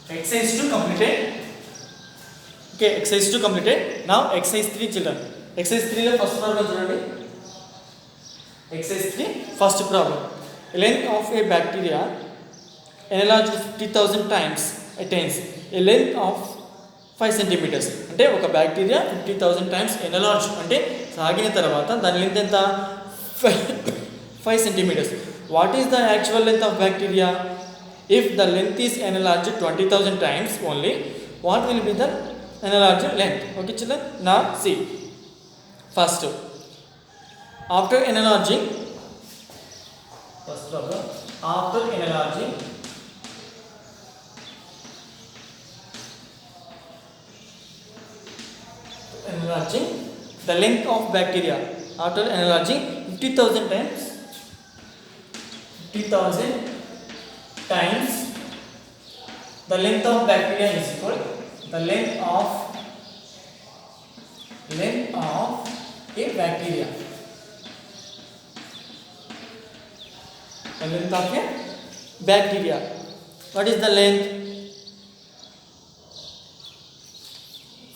Exercise 2 completed. Okay, exercise 2 completed. Now exercise 3 children. Exercise 3 lo first problem chudandi. Exercise 3 first problem. Length of a bacteria enlarged 50,000 times attains a length of 5 centimeters. అంటే ఒక bacteria 50,000 times enlarged అంటే సాగిన తర్వాత దాని length ఎంత 5 centimeters. What is the actual length of bacteria? If the length is enlarged 20,000 times only, what will be the enlarged length? Okay children, now see. First, after enlarging, first problem, after enlarging the length of bacteria, after enlarging 50,000 times, 50,000 times the length of bacteria is equal the length of a bacteria, the length of a bacteria. What is the length?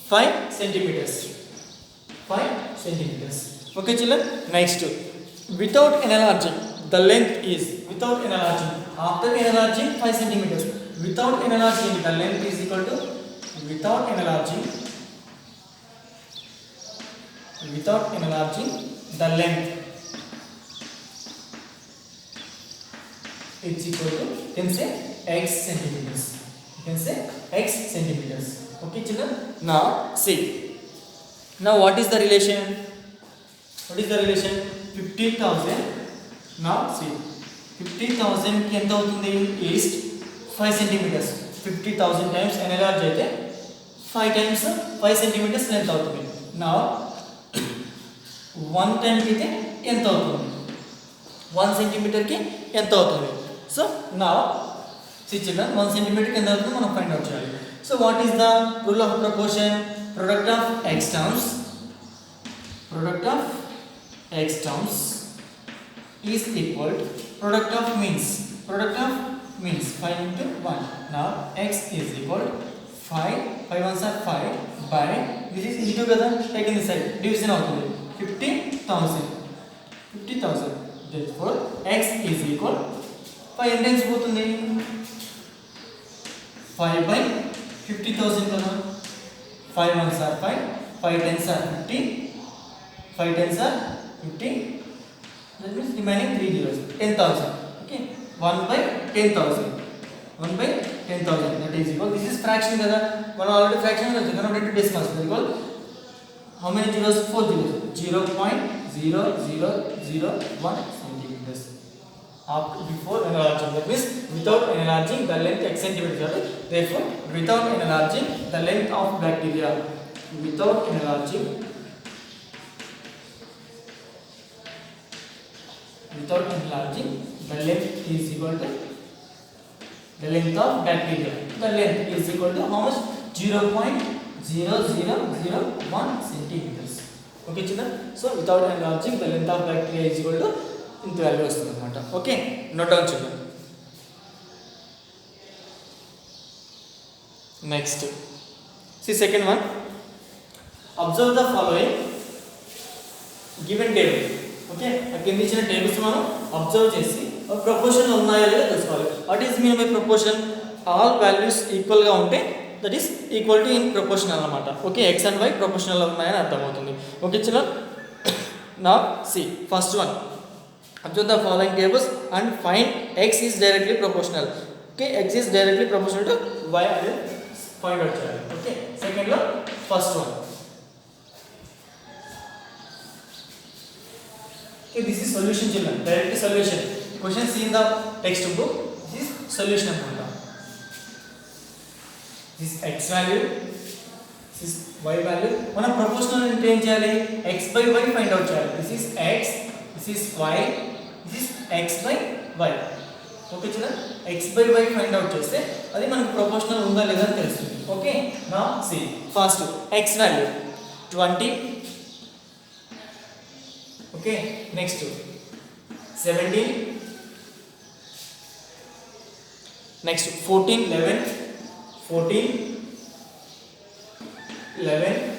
5 centimeters. 5 centimeters. Okay children, next, without enlarging the length is, without enlarging, after enlarging 5 centimeters, without enlarging the length is equal to, without enlarging the length is equal to, you can say x centimeters, you can say x centimeters. Okay children, now see, now what is the relation? What is the relation? 50,000. Now see, 50,000 ki enta avutundi is 5 centimeters. 50,000 times enlarge aithe 5 times 5 centimeters length avutundi. Now 1 time ki enta avutundi? 1 centimeter ki enta avutundi? So now see children, 1 centimeter ki enta avutundi manam find out cheyali. So what is the rule of proportion? Product of x terms is equal to product of means 5 into 1. Now x is equal to 5 ones are 5 by, this is into kada, taken this side, division avutundi 50,000. Therefore x is equal 5 times potundi 5 by 50,000 kada. 5 ones are 5, 5 tens are 50, 5 tens are 50, that means remaining 3 zeros, 10,000. Okay, 1 by 10,000, 1 by 10,000, that is equal, this is fraction kada, one already fraction is converted to decimals, that is equal, how many zeros? 4 zeros, 0.0001 centimeters. After, before enlarging, that means without enlarging the length x centimeters. Therefore without enlarging the length of bacteria, without enlarging the length is equal to the length of bacteria, the length is equal to how much? 0.0001 centimeters. Okay children, so without enlarging the length of bacteria is equal to ఇంత value వస్తుంది అనమాట. Okay, note down చేద్దాం. Next see second one, observe the following given table. Okay, ఆ కింద ఇచ్చిన tables మనం observe చేసి proportion ఉన్నాయో లేదో తెలుసుకోవాలి. What is mean by proportion? All values ఈక్వల్గా ఉంటే that is equal to in proportional అనమాట. Okay, x and y proportional ఉన్నాయని అర్థమవుతుంది. ఓకే చిల్డ్రన్, నా see first one, observe the following tables and find x is directly proportional. Okay, x is directly proportional to y and find out cheyali. Okay, second lo first one. Okay, this is solution children, direct solution. Question see in the textbook, this is solution anamata. This is x value, this is y value. Mana proportional ante em cheyali? X by y find out cheyali. This is x, this is y, this is x by y. Okay children, x by y find out చేస్తే అది మనకు proportional ఉందా లేదా అని తెలుస్తుంది. Okay, నా see first x value 20. Okay, next 17, next 14, 11, 14, 11,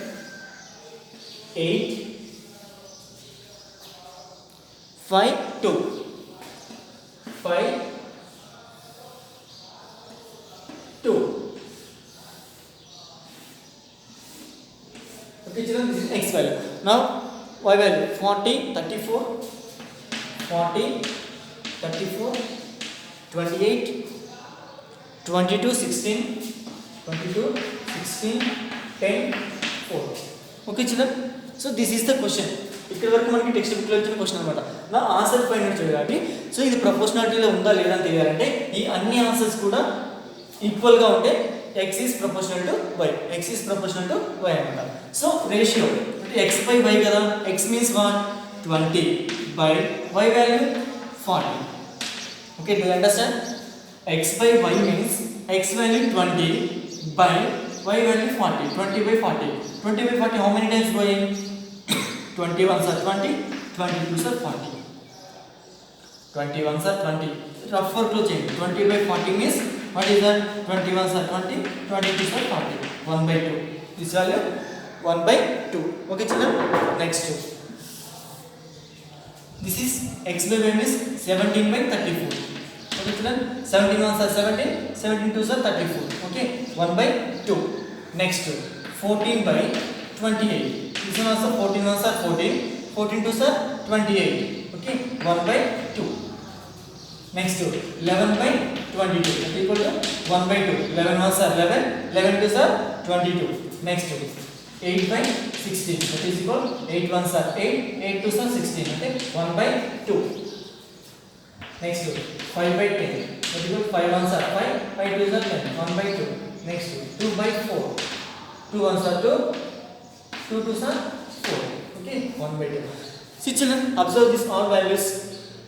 8, 5, 2, 5, 2. Okay children, this is x value. Now y value 40, 34, 40, 34, 28, 22, 16, 22, 16, 10, 4. Okay children, so this is the question. ఇక్కడ వరకు మనకి టెక్స్ట్ బుక్లో ఇచ్చిన క్వశ్చన్ అనమాట. నా ఆన్సర్ ఫైండ్ అవుట్ చేయాలి. సో ఇది ప్రపోర్షనాలిటీలో ఉందా లేదా అని తెలియాలంటే ఈ అన్ని ఆన్సర్స్ కూడా ఈక్వల్గా ఉంటే x is proportional to y, x is proportional to y అనమాట. సో రేషియో అంటే x by y కదా, x means what 20 by y value 40. Okay, do you understand? X by y means x value 20 by y value 40. 20 by 40. 20 by 40 how many times going? 21s are 20, 22s are 40. 21s are 20. Rough work lo change. 20 by 40 means what is that? 21s are 20, 22s are 40. 1 by 2. This value 1 by 2. Okay children? Next. This is x by y means 17 by 34. Okay children? 17 ones are 17, 17 twos are 34. Okay? 1 by 2. Next. 14 by 28. This one also 14 ones are 14, 14 twos are 28. Okay? 1 by 2. Next. 11 by 22. That is equal to 1 by 2. 11 ones are 11, 11 twos are 22. Next. 8 by 16. That is equal to 8 ones are 8, 8 twos are 16. Okay? 1 by 2. Next. 5 by 10. That is equal to 5 ones are 5, 5 twos are 10. 1 by 2. Next. 2 by 4. 2 ones are 2, 2 twos are 4. Okay? 1 by 2. See children, observe these all values.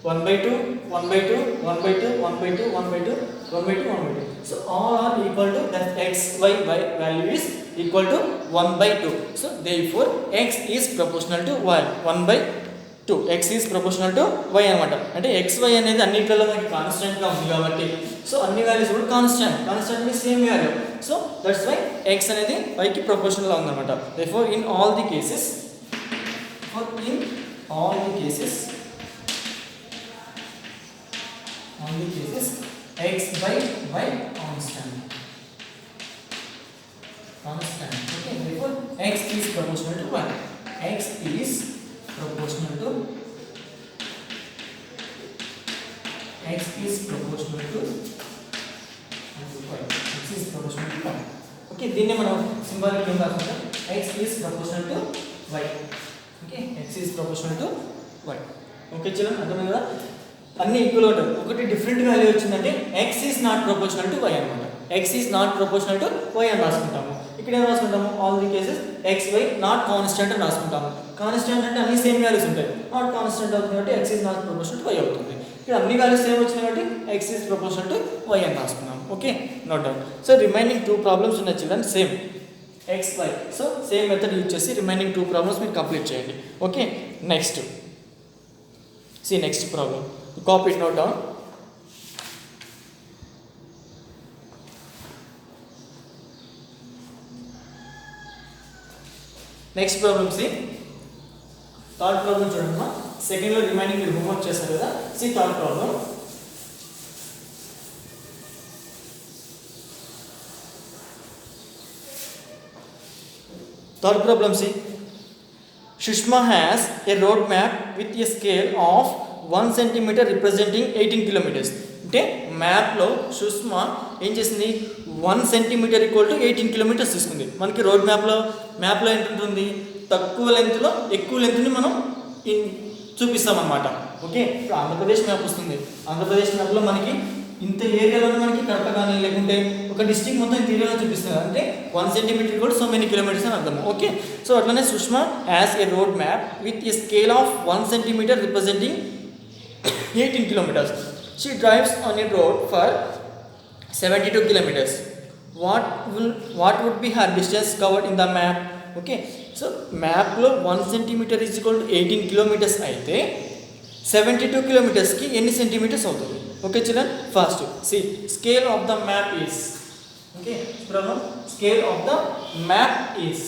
1 by 2, 1 by 2, 1 by 2, 1 by 2, 1 by 2, 1 by 2, 1 by 2. So all are equal to that x, y value is equal to 1 by 2. So therefore x is proportional to y. 1 by 2. X is proportional to y అనమాట. అంటే x, y అనేది అన్నిట్లలో మనకి constant గా ఉంది కాబట్టి so అన్ని values కూడా constant means same value. So that's why x అనేది y కి ప్రపోర్షనల్ గా ఉందన్నమాట. therefore in all the cases x by y constant. Okay, therefore x is proportional to y. X is proportional to y. X is proportional to y. Okay, దీన్ని మనం symbolic గా రాసుకుందాం. x is proportional to y. Okay, x is proportional to y. Okay children, అర్థమైంది కదా? అన్ని equal ఉంటాయి. ఒకటి different value వచ్చిందంటే x is not proportional to y అన్నమాట. x is not proportional to y అని రాసుకుంటాము. ఇక్కడ ఏం రాసుకుంటాము? All the cases x, y not constant అని రాసుకుంటాము. కాన్స్టెంట్ అంటే అన్ని సేమ్ వాల్యూస్ ఉంటాయి. నాట్ కాన్స్టెంట్ అవుతుంది కాబట్టి x is not proportional to y అవుతుంది. ఇక్కడ అన్ని వాల్యూస్ సేమ్ వచ్చినాయి కాబట్టి x is proportional to y అని రాసుకున్నాం. Okay, note down. So remaining 2 problems ఉన్నాయి children, same x, y. So same method use చేసి రిమైనింగ్ 2 ప్రాబ్లమ్స్ మీరు కంప్లీట్ చేయండి. Okay, next see next problem. Copy it, note down. Next problem, see. Third problem చూడండి. Second లో remaining మీరు homework చేస్తారు కదా. See third problem. Third problem, see. Sushma has a road map with a scale of 1 centimeter representing 18 kilometers. అంటే మ్యాప్లో సుష్మా ఏం చేసింది? 1 centimetre equal to 18 kilometres తీసుకుంది. మనకి రోడ్ మ్యాప్లో ఎంత ఉంటుంది? తక్కువ లెంత్లో ఎక్కువ లెంత్ని మనం చూపిస్తామన్నమాట. ఓకే, ఇప్పుడు ఆంధ్రప్రదేశ్ మ్యాప్ వస్తుంది. ఆంధ్రప్రదేశ్ మ్యాప్లో మనకి ఇంత ఏరియాలోనే మనకి కడప కానీ లేకుంటే ఒక డిస్ట్రిక్ట్ మొత్తం ఇంత ఏరియాలో చూపిస్తుంది. అంటే 1 సెంటీమీటర్ కూడా సో మెనీ కిలోమీటర్స్ అని అర్థం. ఓకే, సో అట్లనే Sushma has a road map with a scale of 1 centimetre representing 18 kilometers. She drives on a road for 72 kilometers. What would be her distance covered in the map? Okay, so map lo 1 centimeter is equal to 18 kilometers అయితే 72 kilometers కి ఎన్ని centimetres అవుతుంది? Okay children, first see scale of the map is Okay, problem scale of the map is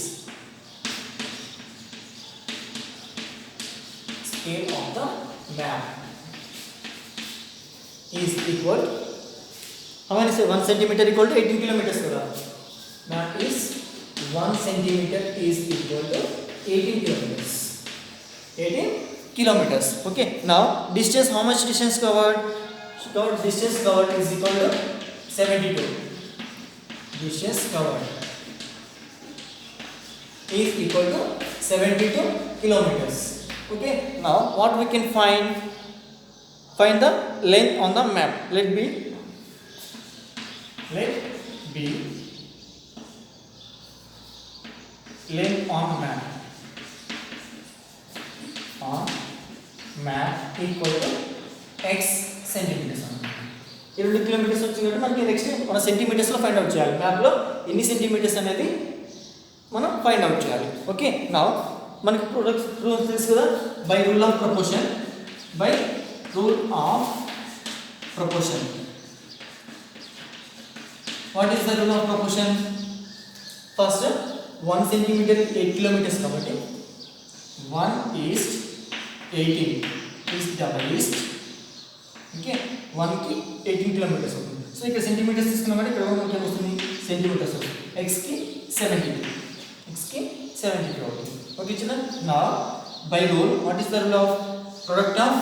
scale of the map is equal, how many say 1 centimeter equal to 18 kilometers kada. Map is 1 centimeter is equal to 18 kilometers. 18 kilometers. Okay, now distance, how much distance covered? Distance covered is equal to 72. Distance covered is equal to 72 kilometers. Okay, now what we can find the length on the map. Let be length on map equal to x centimeters. 2 kilometres వచ్చింది కాబట్టి మనకి next మన centimetres లో find out చేయాలి. Map లో ఎన్ని centimetres అనేది మనం ఫైండ్ అవుట్ చేయాలి. ఓకే, నౌ మనకి ప్రొడక్ట్స్ రూల్ తెలుసు కదా, by rule of proportion. What is the rule of proportion? First 1 centimetre 8 kilometres కాబట్టి 1 is to 18 is to double is to. Okay, 1 కి 18 కిలోమీటర్స్ అవుతుంది. సో ఇక్కడ సెంటీమీటర్స్ తీసుకున్నాం కాబట్టి ఇక్కడ మనకి ఏమొస్తుంది? సెంటీమీటర్స్ వస్తుంది. x కి 72 అవుతుంది. ఓకే చిన్న, నా by rule what is the rule of product of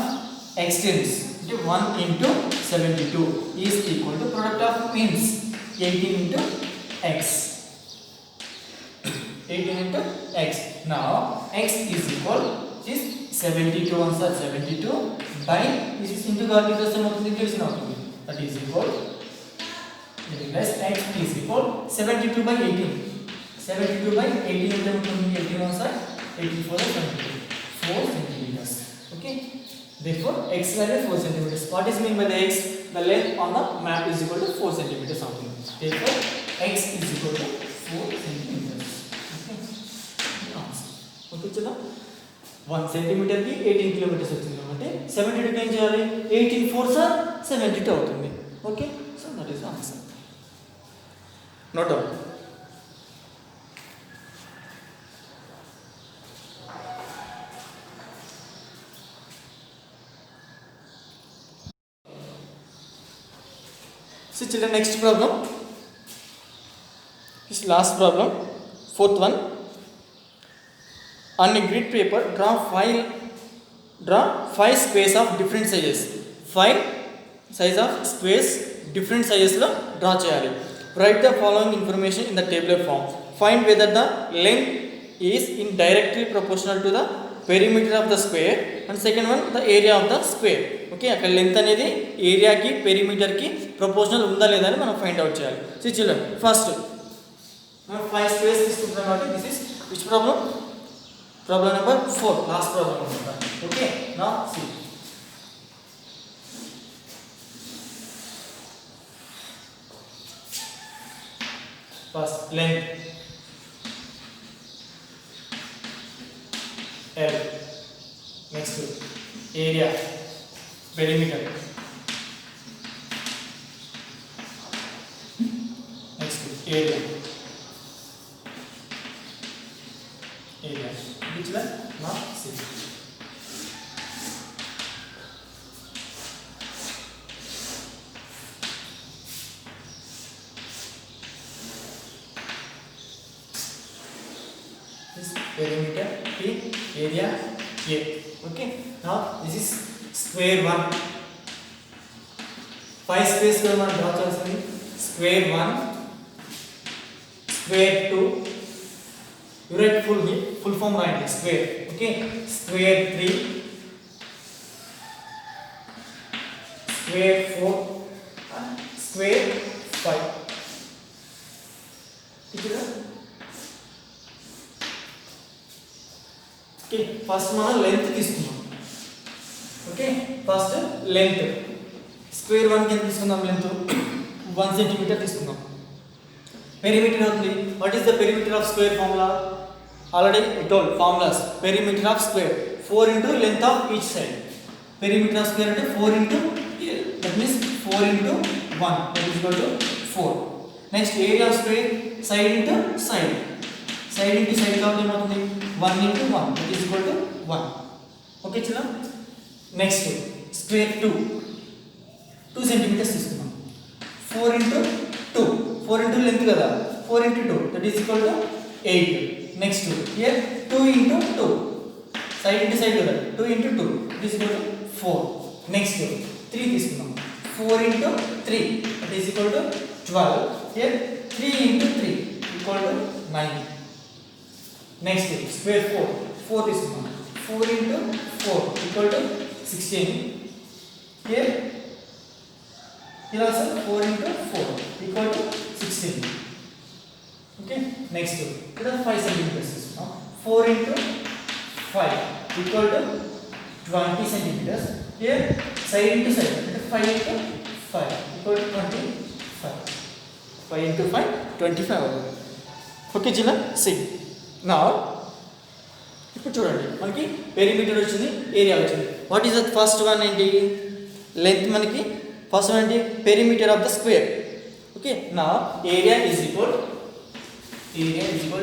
extremes అంటే 1 into 72 is equal to product of means 18 into x. 18 into x. Now x is equal to 72 ones are 72 by this is into calculation అవుతుంది, తెలిసిన అవుతుంది. That is equal plus x is equal 72 by 18. 72 by 18 అంటే ఉంటుంది 18 ones are 84 72 4 centimeters. Okay, therefore x value 4 centimeters. What is mean by the x? The length on the map is equal to 4 centimeters అవుతుంది. Therefore x is equal to 4 centimeters. Okay చూద్దా, 1 centimetre కి 18 kilometres వచ్చింది కాబట్టి 72 ఏం చేయాలి? 18 4s are 72 అవుతుంది. Okay, so that is the answer. Note down. So children, next problem is last problem, fourth one. On a grid paper, draw five squares of different sizes. 5 size of squares different sizes lo draw cheyali. Write the following information in the tabular form. Find whether the length is in directly proportional to the perimeter of the square, and second one the area of the square. Okay, అక్కడ length అనేది ఏరియాకి పెరిమీటర్కి proportional ఉందా లేదా అని మనం find out చేయాలి. So children, first మనం 5 squares తీసుకుంటున్నాం కాబట్టి this is which problem? Problem number 4, last problem. Okay, now see. First, length L. Next, area, perimeter. Next, area. Which one? Now see. This perimeter P, area A. Okay. Now this is square 1. 5 squares को हम draw करेंगे. Square 1, square 2. You write full form right, square. Okay, square 3, square 4, and square 5. Okay, first మనం length తీసుకుందాం. Okay, first length. Square 1 కి ఎంత తీసుకుందాం? length 1 centimeter తీసుకుందాం. Perimeter అవుతుంది. What is the perimeter of square formula? Already I told formulas. Perimeter of square 4 into length of each side. Perimeter of square into 4 into L. That means 4 into 1. That is equal to 4. Next area of square side into side కాబట్టి ఏమవుతుంది 1 into 1 that is equal to 1. Okay చిన్న next square 2 centimetres తీసుకున్నాం 4 into 2 length కదా 4 into 2 that is equal to 8. Next here 2 into 2 side into side కదా 2 into 2 that is equal to 4. Next 3 తీసుకున్నాం 4 into 3 that is equal to 12. Here 3 into 3 equal to 9. Next square 4 తీసుకున్నాం 4 into 4 equal to 16. Here also 4 into 4 equal to 16. Okay, next here 5 centimeters now 4 into 5 equal to 20 centimeters. Here side into side 5 into 5 equal to 25. 5 into 5 25. Okay chila, see now ఇప్పుడు చూడండి మనకి perimeter వచ్చింది area వచ్చింది. What is the first one ఏంటి length మనకి first one ఏంటి perimeter of the square. Okay నా area is equal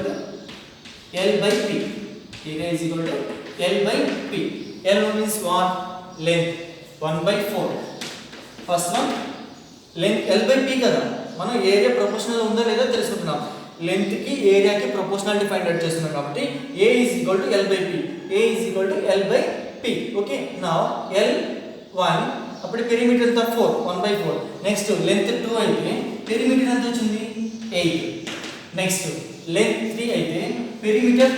to L by P. Area is equal to L by P. L means what? Length 1/4. First one length L by P కదా మనం area proportional ఉందో లేదో తెలుసుకుంటున్నాం. Length కి ఏరియాకి proportionality find out చేస్తున్నాం కాబట్టి A is equal to L by P. A is equal to L by P. Okay now L1 అప్పుడు పెరిమీటర్ ఎంత 4 1/4. నెక్స్ట్ లెంత్ 2 అయితే పెరిమీటర్ ఎంత వచ్చింది 8. నెక్స్ట్ లెంత్ 3 అయితే పెరిమీటర్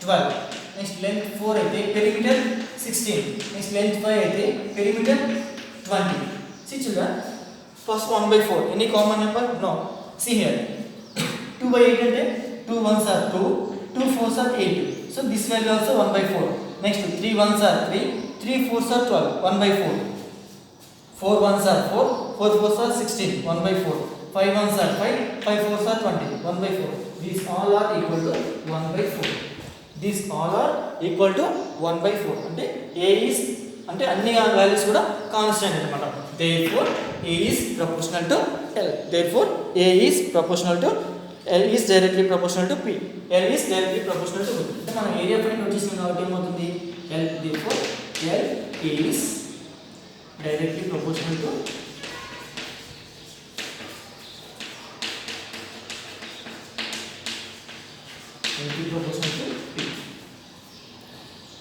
12. నెక్స్ట్ లెంత్ 4 అయితే పెరిమీటర్ 16. నెక్స్ట్ లెంత్ 5 అయితే perimeter 20. See children, first 1/4 any common number? No. See here 2/8 అంటే 2 1s are 2, 2 4s are 8. So this value also 1/4. Next 3 1s are 3, 3 4s are 12, 1/4. 4 1s are 4, 4 4s are 16, 1/4. 5 1s are 5, 5 4s are 20, 1/4. These all are equal to 1/4. These all are equal to 1/4. అంటే A is అంటే అన్ని values కూడా constant అన్నమాట. Therefore A is proportional to L. Therefore A is proportional to L is directly proportional to P. L is directly proportional to P. అంటే మనం area find out చేసిన కాబట్టి ఏమవుతుంది L. Therefore L is directly proportional to P.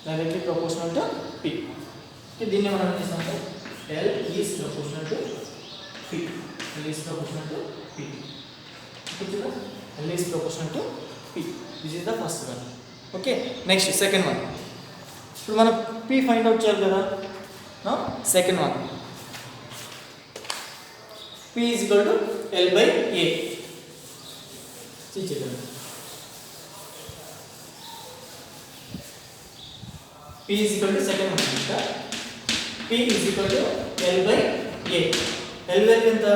Directly proportional to P. Okay, దీన్ని మనం ఏం చేస్తామంటే L is proportional to P. L is proportional to P. Okay, L is proportional to P. This is the first one. Okay, next second one. ఇప్పుడు మనం P find out చేయాలి కదా. Now second one. P is equal to L by A. See children. P is equal to second one. P is equal to L by A. L value ఎంత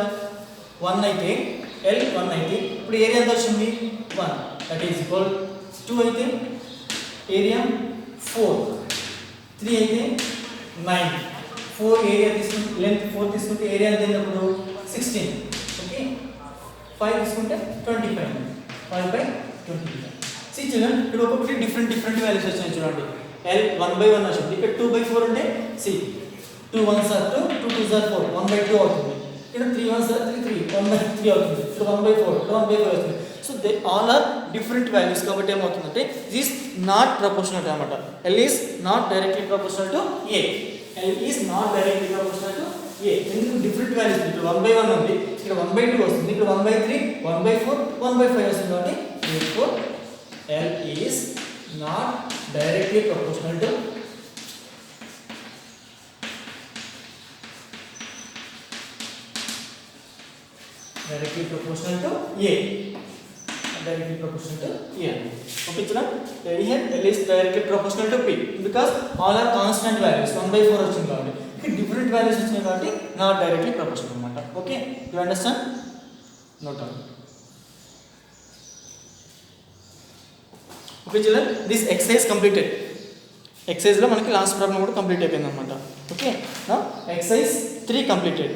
1 అయితే L 1 అయితే ఇప్పుడు area ఎంత వచ్చింది 1. That is equal 2 అయితే area 4, 3 అయితే 9, 4 area తీసుకుంటే length 4 తీసుకుంటే ఏరియా ఎంత అయినప్పుడు 16. ఓకే 5 తీసుకుంటే 25. 5/25. See children, ఇక్కడ ఒక్కొక్కటి డిఫరెంట్ వాల్యూస్ వచ్చాయి చూడండి. L 1/1 వచ్చింది. ఇక్కడ 2/4 అంటే see 2 1s are 2, 2 2s are 4, 1/2 అవుతుంది. ఇక్కడ 3 1s are 3, 3, 1/3 అవుతుంది. ఇక్కడ 1/4, 1/5 అవుతుంది. So they all are different values కాబట్టి ఏమవుతుందంటే this is not proportional అన్నమాట. L is not directly proportional to A. L is not directly proportional to A. ఎందుకు different values ఇక్కడ 1/1 ఉంది, ఇక్కడ 1/2 వస్తుంది, ఇక్కడ 1/3, 1/4, 1/5 వస్తుంది కాబట్టి therefore L is not directly proportional to directly proportional to A. Directly proportional to A. Okay children, here L is directly proportional to P because all are constant values. 1/4 వచ్చింది కాబట్టి ఇక్కడ డిఫరెంట్ వాల్యూస్ వచ్చినాయి కాబట్టి not directly proportional అన్నమాట. Okay, you understand? Note down. Okay children, this exercise completed. Exercise లో మనకి last problem కూడా complete అయిపోయింది అన్నమాట. Okay, now exercise 3 completed.